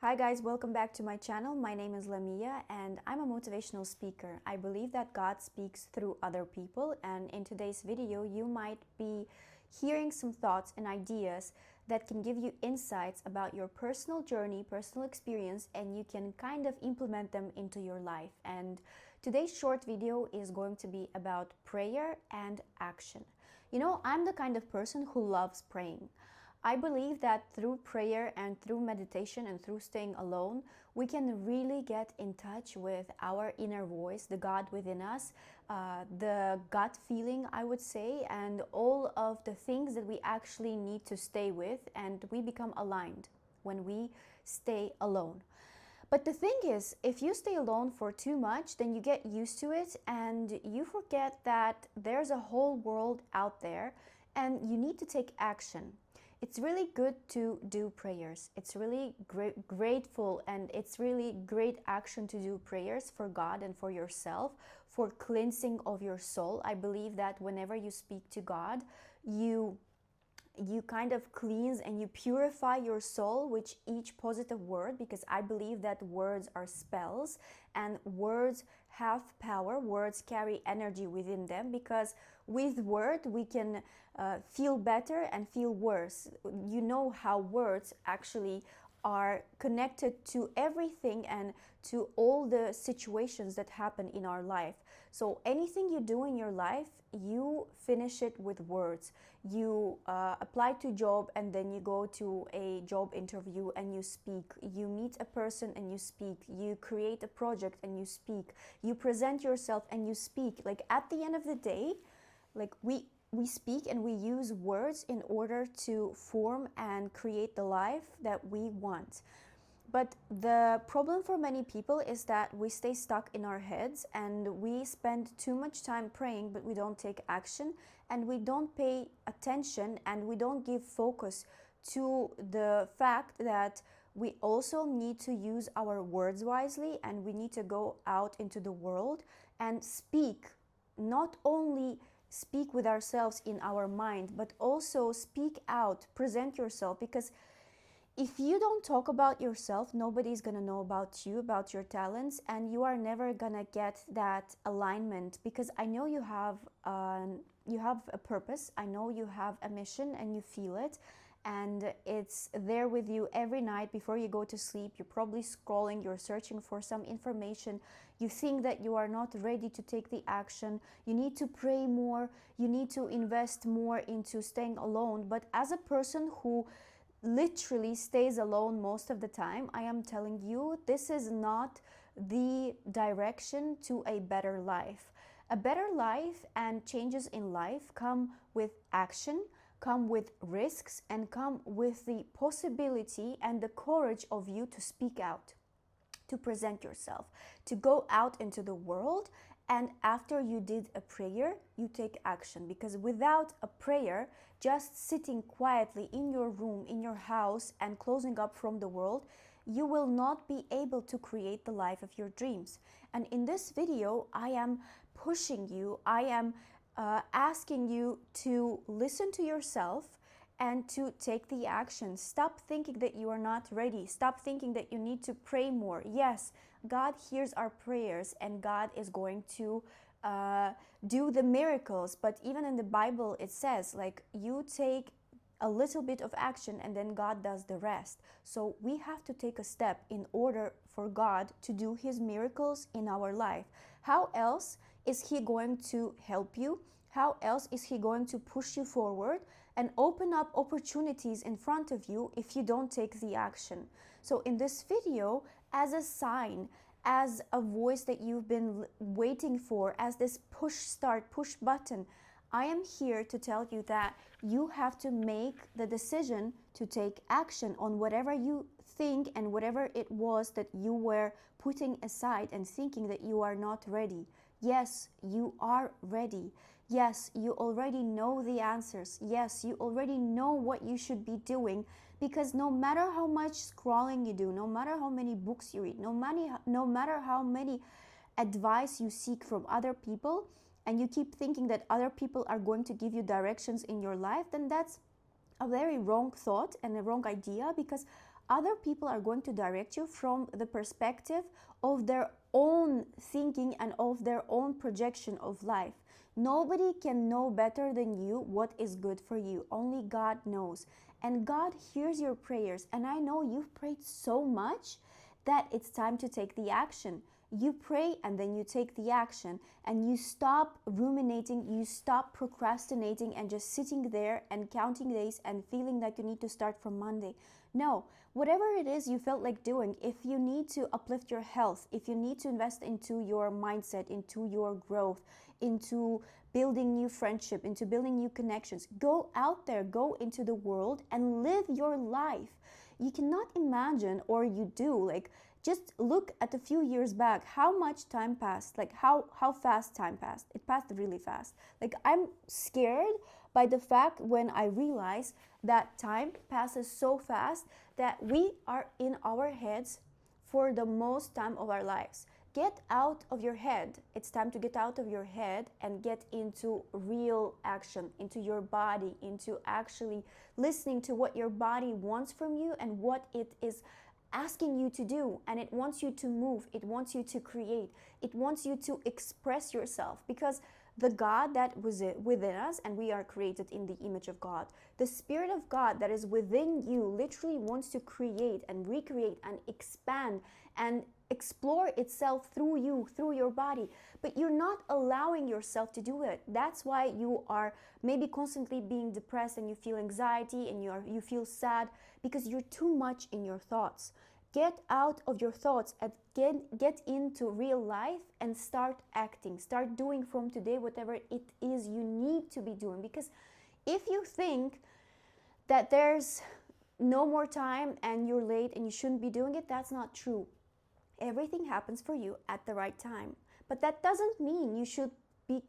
Hi guys, welcome back to my channel. My name is Lamia and I'm a motivational speaker. I believe that God speaks through other people, and in today's video you might be hearing some thoughts and ideas that can give you insights about your personal journey, personal experience, and you can kind of implement them into your life. And today's short video is going to be about prayer and action. You know, I'm the kind of person who loves praying. I believe that through prayer and through meditation and through staying alone, we can really get in touch with our inner voice, the God within us, the gut feeling, I would say, and all of the things that we actually need to stay with, and we become aligned when we stay alone. But the thing is, if you stay alone for too much, then you get used to it and you forget that there's a whole world out there and you need to take action. It's really good to do prayers. It's really grateful, and it's really great action to do prayers for God and for yourself, for cleansing of your soul. I believe that whenever you speak to God, you kind of cleanse and you purify your soul with each positive word, because I believe that words are spells and words have power. Words carry energy within them, because with word we can feel better and feel worse. You know how words actually are connected to everything and to all the situations that happen in our life. So anything you do in your life, you finish it with words. You apply to job and then you go to a job interview and you speak. You meet a person and you speak. You create a project and you speak. You present yourself and you speak. Like at the end of the day, like we speak and we use words in order to form and create the life that we want. But the problem for many people is that we stay stuck in our heads and we spend too much time praying, but we don't take action and we don't pay attention and we don't give focus to the fact that we also need to use our words wisely, and we need to go out into the world and speak. Not only speak with ourselves in our mind, but also speak out, present yourself, because if you don't talk about yourself, nobody's gonna know about you, about your talents, and you are never gonna get that alignment. Because I know you have a purpose, I know you have a mission, and you feel it, and it's there with you every night before you go to sleep. You're probably scrolling, you're searching for some information, you think that you are not ready to take the action, you need to pray more, you need to invest more into staying alone. But as a person who literally stays alone most of the time, I am telling you, this is not the direction to a better life. A better life and changes in life come with action, come with risks, and come with the possibility and the courage of you to speak out, to present yourself, to go out into the world. And after you did a prayer, you take action. Because without a prayer, just sitting quietly in your room, in your house, and closing up from the world, you will not be able to create the life of your dreams. And in this video, I am pushing you, I am asking you to listen to yourself and to take the action. Stop thinking that you are not ready. Stop thinking that you need to pray more. Yes, God hears our prayers and God is going to do the miracles. But even in the Bible, it says, like, you take a little bit of action and then God does the rest. So we have to take a step in order for God to do his miracles in our life. How else is he going to help you? How else is he going to push you forward and open up opportunities in front of you if you don't take the action? So in this video, as a sign, as a voice that you've been waiting for, as this push start, push button, I am here to tell you that you have to make the decision to take action on whatever you think and whatever it was that you were putting aside and thinking that you are not ready. Yes, you are ready. Yes, you already know the answers. Yes, you already know what you should be doing, because no matter how much scrolling you do, no matter how many books you read, no matter how many advice you seek from other people, and you keep thinking that other people are going to give you directions in your life, then that's a very wrong thought and a wrong idea. Because Other people are going to direct you from the perspective of their own thinking and of their own projection of life. Nobody can know better than you what is good for you. Only God knows. And God hears your prayers. And I know you've prayed so much that it's time to take the action. You pray and then you take the action, and you stop ruminating, you stop procrastinating and just sitting there and counting days and feeling like you need to start from Monday. No, whatever it is you felt like doing, if you need to uplift your health, if you need to invest into your mindset, into your growth, into building new friendship, into building new connections, go out there, go into the world and live your life. You cannot imagine, or you do, like, just look at a few years back, how much time passed, like how fast time passed. It passed really fast. Like, I'm scared by the fact when I realize that time passes so fast that we are in our heads for the most time of our lives. Get out of your head. It's time to get out of your head and get into real action, into your body, into actually listening to what your body wants from you and what it is asking you to do. And it wants you to move, it wants you to create, it wants you to express yourself, because the God that was within us, and we are created in the image of God, the Spirit of God that is within you literally wants to create and recreate and expand and explore itself through you, through your body. But you're not allowing yourself to do it. That's why you are maybe constantly being depressed and you feel anxiety and you feel sad, because you're too much in your thoughts. Get out of your thoughts and get into real life and start acting. Start doing from today whatever it is you need to be doing. Because if you think that there's no more time and you're late and you shouldn't be doing it, that's not true. Everything happens for you at the right time. But that doesn't mean you should be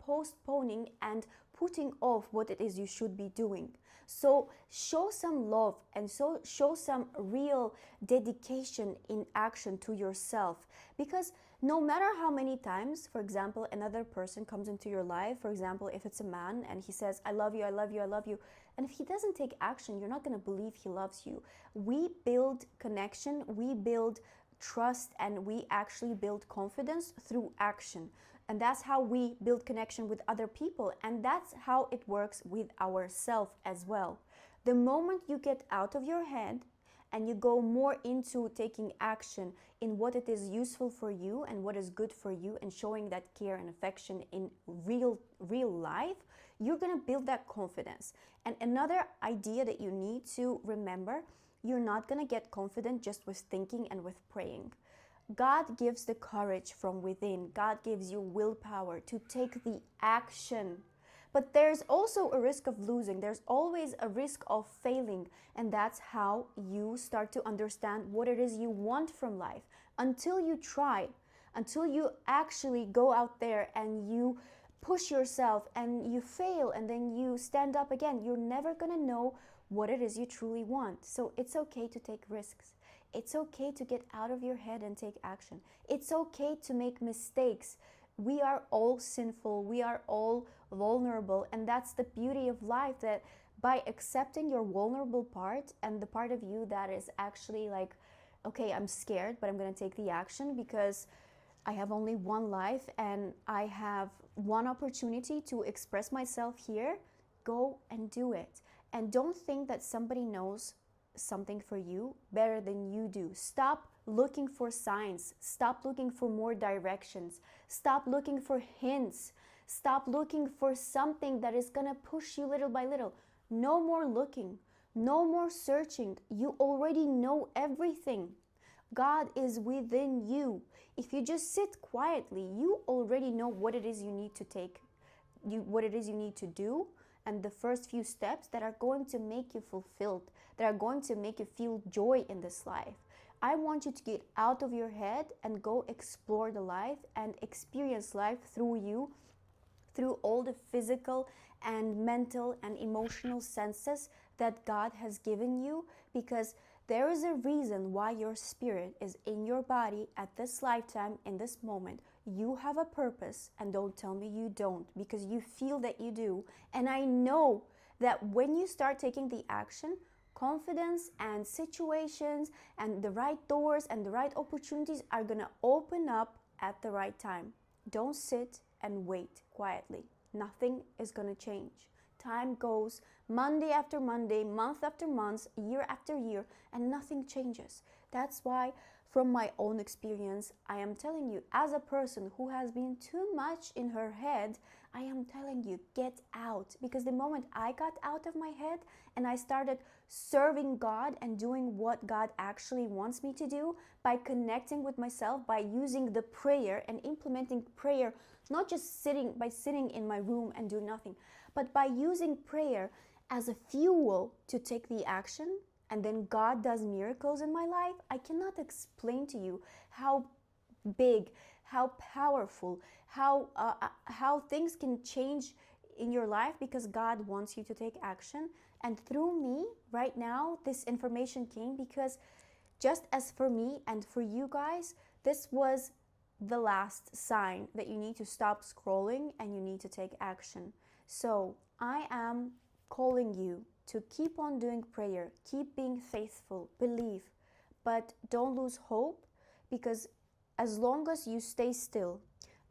postponing and putting off what it is you should be doing. So show some love and show some real dedication in action to yourself. Because no matter how many times, for example, another person comes into your life, for example, if it's a man and he says, I love you, I love you, I love you, and if he doesn't take action, you're not going to believe he loves you. We build connection, we build trust, and we actually build confidence through action. And that's how we build connection with other people, and that's how it works with ourselves as well. The moment you get out of your head and you go more into taking action in what it is useful for you and what is good for you, and showing that care and affection in real life, you're going to build that confidence. And another idea that you need to remember, you're not going to get confident just with thinking and with praying. God gives the courage from within. God gives you willpower to take the action. But there's also a risk of losing. There's always a risk of failing. And that's how you start to understand what it is you want from life. Until you try, until you actually go out there and you push yourself and you fail and then you stand up again, you're never going to know what it is you truly want. So it's okay to take risks. It's okay to get out of your head and take action. It's okay to make mistakes. We are all sinful. We are all vulnerable. And that's the beauty of life, that by accepting your vulnerable part and the part of you that is actually like, okay, I'm scared, but I'm going to take the action because I have only one life and I have one opportunity to express myself here. Go and do it. And don't think that somebody knows something for you better than you do. Stop looking for signs. Stop looking for more directions. Stop looking for hints. Stop looking for something that is gonna push you little by little. No more looking. No more searching. You already know everything. God is within you. If you just sit quietly, you already know what it is you need to take, what it is you need to do, and the first few steps that are going to make you fulfilled, that are going to make you feel joy in this life. I want you to get out of your head and go explore the life and experience life through you, through all the physical and mental and emotional senses that God has given you, because there is a reason why your spirit is in your body at this lifetime, in this moment. You have a purpose, and don't tell me you don't, because you feel that you do. And I know that when you start taking the action, confidence and situations and the right doors and the right opportunities are gonna open up at the right time. Don't sit and wait quietly. Nothing is gonna change. Time goes Monday after Monday, month after month, year after year, and nothing changes. That's why, from my own experience, I am telling you, as a person who has been too much in her head, I am telling you, get out. Because the moment I got out of my head and I started serving God and doing what God actually wants me to do, by connecting with myself, by using the prayer and implementing prayer, not just sitting in my room and do nothing, but by using prayer as a fuel to take the action, and then God does miracles in my life. I cannot explain to you how big, how powerful, how things can change in your life because God wants you to take action. And through me, right now, this information came because just as for me and for you guys, this was the last sign that you need to stop scrolling and you need to take action. So I am calling you to keep on doing prayer, keep being faithful, believe, but don't lose hope, because as long as you stay still,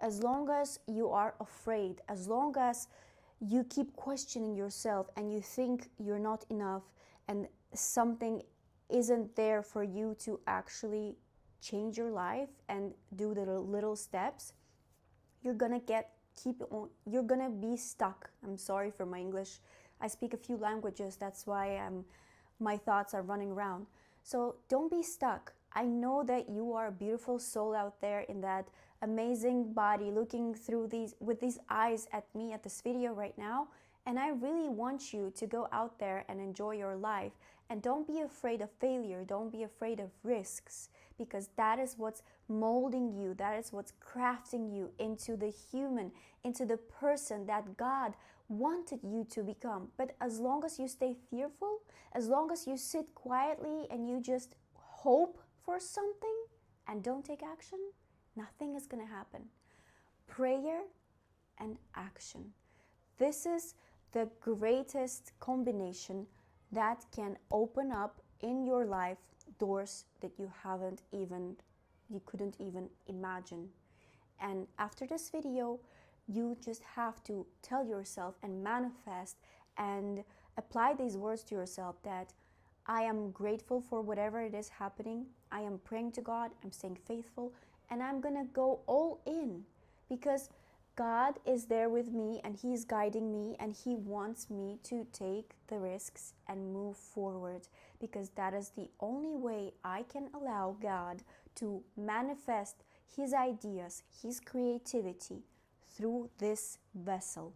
as long as you are afraid, as long as you keep questioning yourself and you think you're not enough and something isn't there for you to actually change your life and do the little steps, you're gonna you're gonna be stuck. I'm sorry for my English. I speak a few languages, that's why my thoughts are running around. So don't be stuck. I know that you are a beautiful soul out there in that amazing body, looking through with these eyes at me at this video right now. And I really want you to go out there and enjoy your life. And don't be afraid of failure. Don't be afraid of risks, because that is what's molding you. That is what's crafting you into the human, into the person that God wanted you to become. But as long as you stay fearful, as long as you sit quietly and you just hope for something and don't take action, nothing is going to happen. Prayer and action. This is the greatest combination that can open up in your life doors that you couldn't even imagine. And after this video, you just have to tell yourself and manifest and apply these words to yourself that I am grateful for whatever it is happening. I am praying to God, I'm staying faithful, and I'm gonna go all in, because God is there with me and He's guiding me and He wants me to take the risks and move forward, because that is the only way I can allow God to manifest His ideas, His creativity through this vessel.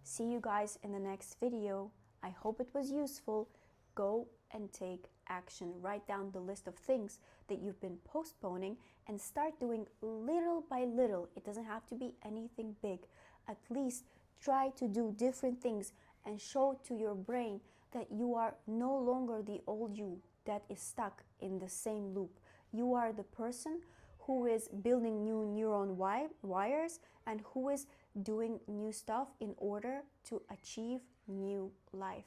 See you guys in the next video. I hope it was useful. Go and take action. Write down the list of things that you've been postponing and start doing little by little. It doesn't have to be anything big. At least try to do different things and show to your brain that you are no longer the old you that is stuck in the same loop. You are the person who is building new neuron wires and who is doing new stuff in order to achieve new life.